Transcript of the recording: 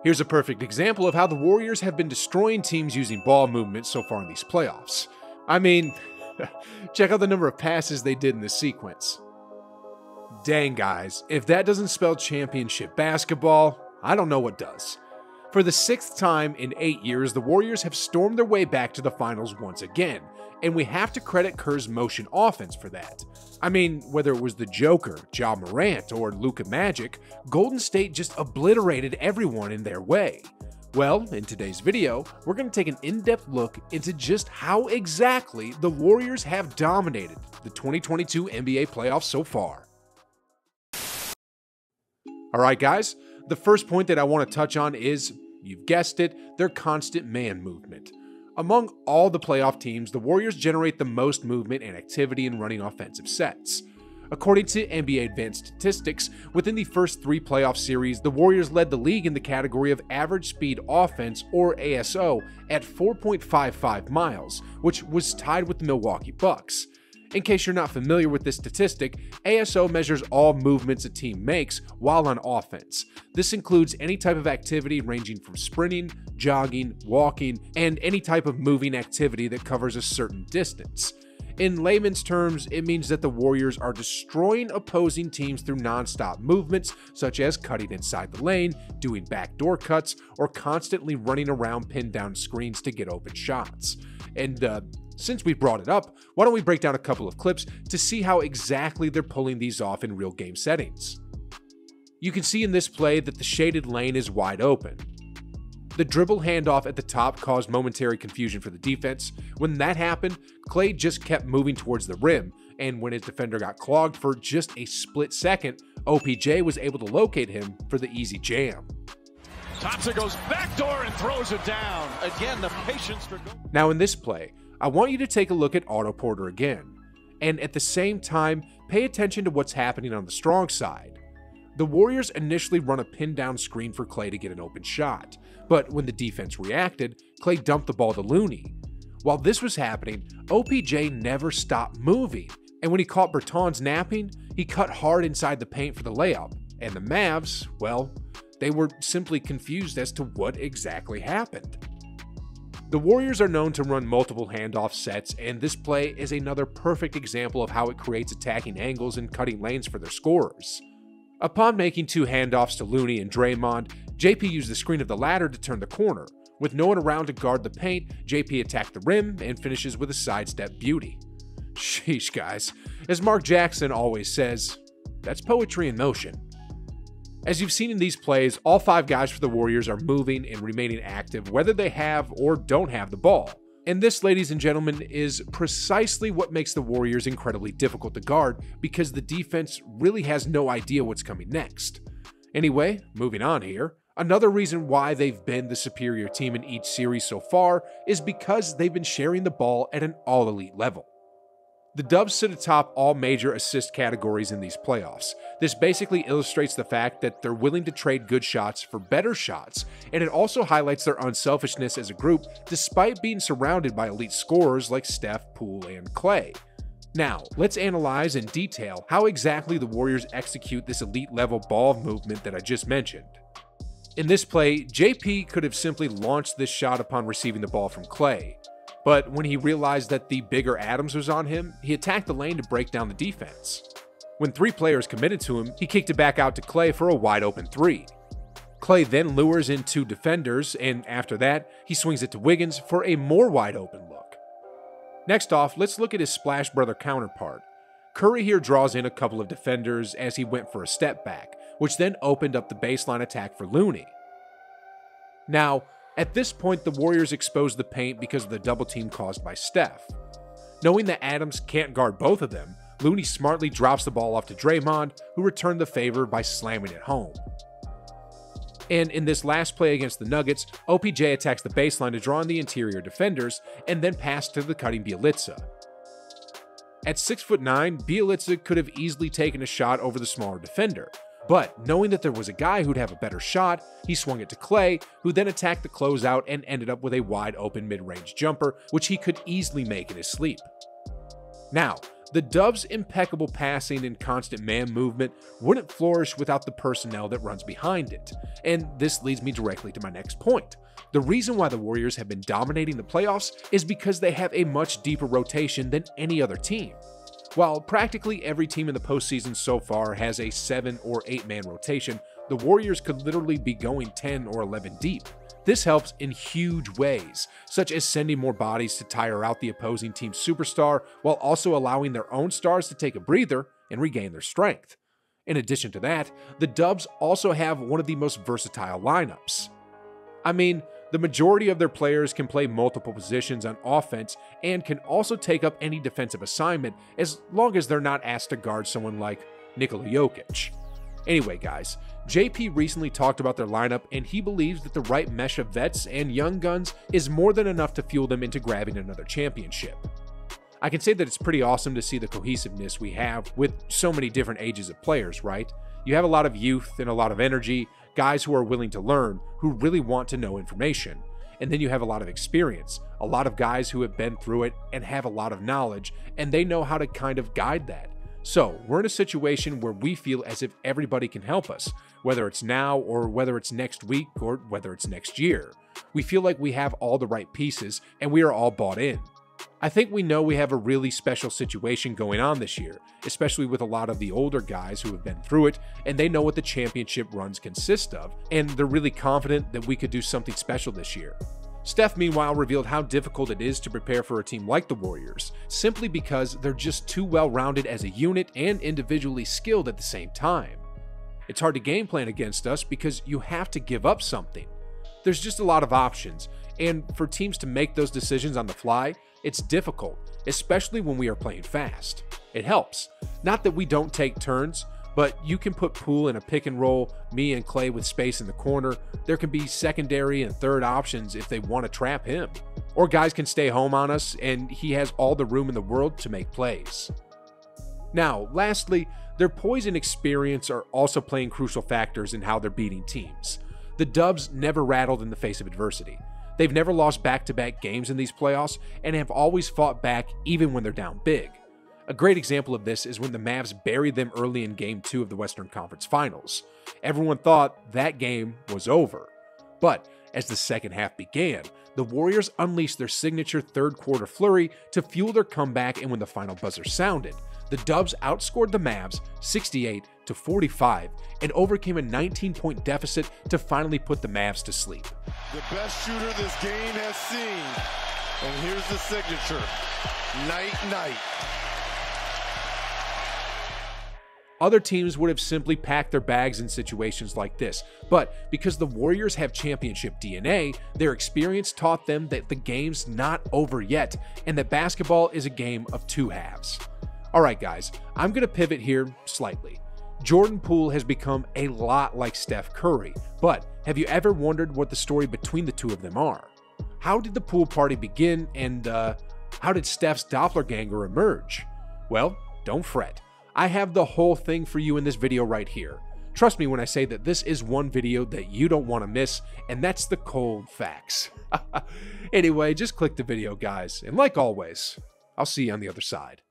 Here's a perfect example of how the Warriors have been destroying teams using ball movement so far in these playoffs. I mean, check out the number of passes they did in this sequence. Dang guys, if that doesn't spell championship basketball, I don't know what does. For the 6th time in 8 years, the Warriors have stormed their way back to the finals once again, and we have to credit Kerr's motion offense for that. I mean, whether it was the Joker, Ja Morant, or Luka Magic, Golden State just obliterated everyone in their way. Well, in today's video, we're going to take an in-depth look into just how exactly the Warriors have dominated the 2022 NBA playoffs so far. Alright guys, the first point that I want to touch on is, you've guessed it, their constant man movement. Among all the playoff teams, the Warriors generate the most movement and activity in running offensive sets. According to NBA Advanced Statistics, within the first 3 playoff series, the Warriors led the league in the category of average speed offense, or ASO, at 4.55 miles, which was tied with the Milwaukee Bucks. In case you're not familiar with this statistic, ASO measures all movements a team makes while on offense. This includes any type of activity ranging from sprinting, jogging, walking, and any type of moving activity that covers a certain distance. In layman's terms, it means that the Warriors are destroying opposing teams through non-stop movements, such as cutting inside the lane, doing backdoor cuts, or constantly running around pinned down screens to get open shots. And since we brought it up, why don't we break down a couple of clips to see how exactly they're pulling these off in real game settings. You can see in this play that the shaded lane is wide open. The dribble handoff at the top caused momentary confusion for the defense. When that happened, Klay just kept moving towards the rim, and when his defender got clogged for just a split second, OPJ was able to locate him for the easy jam. Thompson goes backdoor and throws it down. Again, the patience for... Now in this play, I want you to take a look at Otto Porter again, and at the same time, pay attention to what's happening on the strong side. The Warriors initially run a pin down screen for Klay to get an open shot, but when the defense reacted, Klay dumped the ball to Looney. While this was happening, OPJ never stopped moving, and when he caught Bertans napping, he cut hard inside the paint for the layup, and the Mavs, well, they were simply confused as to what exactly happened. The Warriors are known to run multiple handoff sets, and this play is another perfect example of how it creates attacking angles and cutting lanes for their scorers. Upon making 2 handoffs to Looney and Draymond, JP used the screen of the latter to turn the corner. With no one around to guard the paint, JP attacked the rim and finishes with a sidestep beauty. Sheesh guys, as Mark Jackson always says, that's poetry in motion. As you've seen in these plays, all 5 guys for the Warriors are moving and remaining active whether they have or don't have the ball. And this, ladies and gentlemen, is precisely what makes the Warriors incredibly difficult to guard, because the defense really has no idea what's coming next. Anyway, moving on here, another reason why they've been the superior team in each series so far is because they've been sharing the ball at an all-elite level. The Dubs sit atop all major assist categories in these playoffs. This basically illustrates the fact that they're willing to trade good shots for better shots, and it also highlights their unselfishness as a group despite being surrounded by elite scorers like Steph, Poole, and Klay. Now, let's analyze in detail how exactly the Warriors execute this elite level ball movement that I just mentioned. In this play, JP could have simply launched this shot upon receiving the ball from Klay. But when he realized that the bigger Adams was on him, he attacked the lane to break down the defense. When 3 players committed to him, he kicked it back out to Klay for a wide open 3. Klay then lures in 2 defenders, and after that, he swings it to Wiggins for a more wide open look. Next off, let's look at his Splash Brother counterpart. Curry here draws in a couple of defenders as he went for a step back, which then opened up the baseline attack for Looney. Now, at this point, the Warriors exposed the paint because of the double team caused by Steph. Knowing that Adams can't guard both of them, Looney smartly drops the ball off to Draymond, who returned the favor by slamming it home. And in this last play against the Nuggets, OPJ attacks the baseline to draw on the interior defenders and then pass to the cutting Bjelica. At 6'9", Bjelica could have easily taken a shot over the smaller defender, but knowing that there was a guy who'd have a better shot, he swung it to Klay, who then attacked the closeout and ended up with a wide open mid-range jumper, which he could easily make in his sleep. Now, The Dubs' impeccable passing and constant man movement wouldn't flourish without the personnel that runs behind it. And this leads me directly to my next point. The reason why the Warriors have been dominating the playoffs is because they have a much deeper rotation than any other team. While practically every team in the postseason so far has a 7 or 8-man rotation, the Warriors could literally be going 10 or 11 deep. This helps in huge ways, such as sending more bodies to tire out the opposing team's superstar while also allowing their own stars to take a breather and regain their strength. In addition to that, the Dubs also have one of the most versatile lineups. I mean, the majority of their players can play multiple positions on offense and can also take up any defensive assignment as long as they're not asked to guard someone like Nikola Jokic. Anyway guys, JP recently talked about their lineup and he believes that the right mesh of vets and young guns is more than enough to fuel them into grabbing another championship. I can say that it's pretty awesome to see the cohesiveness we have with so many different ages of players, right? You have a lot of youth and a lot of energy, guys who are willing to learn, who really want to know information. And then you have a lot of experience, a lot of guys who have been through it and have a lot of knowledge, and they know how to kind of guide that. So we're in a situation where we feel as if everybody can help us, whether it's now or whether it's next week or whether it's next year. We feel like we have all the right pieces and we are all bought in. I think we know we have a really special situation going on this year, especially with a lot of the older guys who have been through it, and they know what the championship runs consist of, and they're really confident that we could do something special this year. Steph, meanwhile, revealed how difficult it is to prepare for a team like the Warriors, simply because they're just too well-rounded as a unit and individually skilled at the same time. It's hard to game plan against us because you have to give up something. There's just a lot of options, and for teams to make those decisions on the fly, it's difficult, especially when we are playing fast. It helps. Not that we don't take turns, but you can put Poole in a pick and roll, me and Clay with space in the corner. There can be secondary and third options if they want to trap him. Or guys can stay home on us and he has all the room in the world to make plays. Now, lastly, their poise and experience are also playing crucial factors in how they're beating teams. The Dubs never rattled in the face of adversity. They've never lost back-to-back games in these playoffs and have always fought back even when they're down big. A great example of this is when the Mavs buried them early in Game 2 of the Western Conference Finals. Everyone thought that game was over. But as the second half began, the Warriors unleashed their signature third-quarter flurry to fuel their comeback, and when the final buzzer sounded, the Dubs outscored the Mavs 68-45 and overcame a 19-point deficit to finally put the Mavs to sleep. The best shooter this game has seen. And here's the signature. Night, night. Other teams would have simply packed their bags in situations like this, but because the Warriors have championship DNA, their experience taught them that the game's not over yet, and that basketball is a game of two halves. Alright guys, I'm going to pivot here slightly. Jordan Poole has become a lot like Steph Curry, but have you ever wondered what the story between the two of them are? How did the pool party begin, and how did Steph's doppelganger emerge? Well, don't fret. I have the whole thing for you in this video right here. Trust me when I say that this is one video that you don't want to miss, and that's the cold facts. Anyway, just click the video, guys, and like always, I'll see you on the other side.